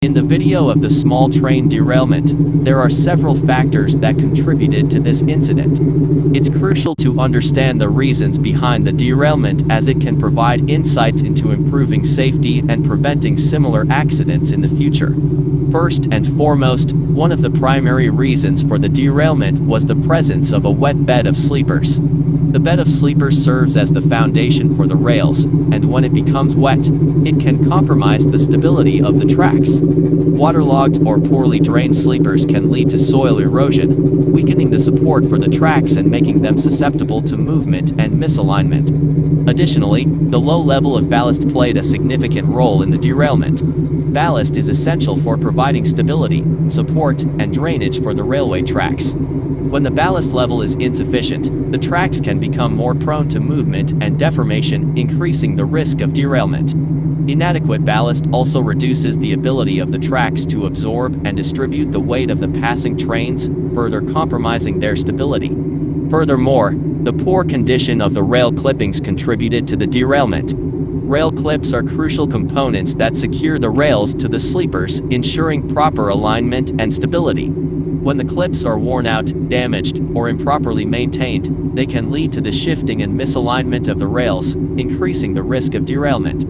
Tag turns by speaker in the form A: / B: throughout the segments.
A: In the video of the small train derailment, there are several factors that contributed to this incident. It's crucial to understand the reasons behind the derailment, as it can provide insights into improving safety and preventing similar accidents in the future. First and foremost, one of the primary reasons for the derailment was the presence of a wet bed of sleepers. The bed of sleepers serves as the foundation for the rails, and when it becomes wet, it can compromise the stability of the tracks. Waterlogged or poorly drained sleepers can lead to soil erosion, weakening the support for the tracks and making them susceptible to movement and misalignment. Additionally, the low level of ballast played a significant role in the derailment. Ballast is essential for providing stability, support, and drainage for the railway tracks. When the ballast level is insufficient, the tracks can become more prone to movement and deformation, increasing the risk of derailment. Inadequate ballast also reduces the ability of the tracks to absorb and distribute the weight of the passing trains, further compromising their stability. Furthermore, the poor condition of the rail clippings contributed to the derailment. Rail clips are crucial components that secure the rails to the sleepers, ensuring proper alignment and stability. When the clips are worn out, damaged, or improperly maintained, they can lead to the shifting and misalignment of the rails, increasing the risk of derailment.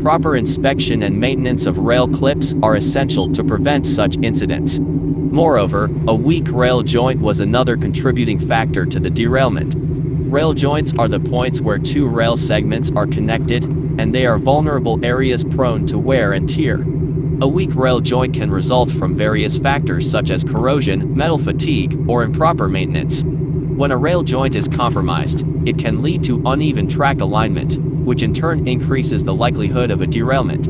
A: Proper inspection and maintenance of rail clips are essential to prevent such incidents. Moreover, a weak rail joint was another contributing factor to the derailment. Rail joints are the points where two rail segments are connected, and they are vulnerable areas prone to wear and tear. A weak rail joint can result from various factors such as corrosion, metal fatigue, or improper maintenance. When a rail joint is compromised, it can lead to uneven track alignment, which in turn increases the likelihood of a derailment.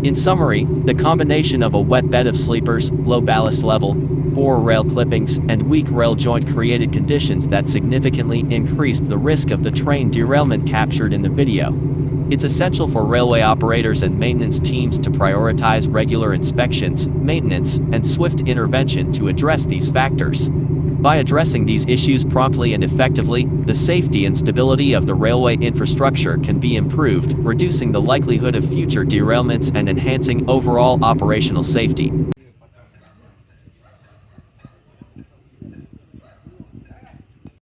A: In summary, the combination of a wet bed of sleepers, low ballast level, poor rail clippings, and weak rail joint created conditions that significantly increased the risk of the train derailment captured in the video. It's essential for railway operators and maintenance teams to prioritize regular inspections, maintenance, and swift intervention to address these factors. By addressing these issues promptly and effectively, the safety and stability of the railway infrastructure can be improved, reducing the likelihood of future derailments and enhancing overall operational safety.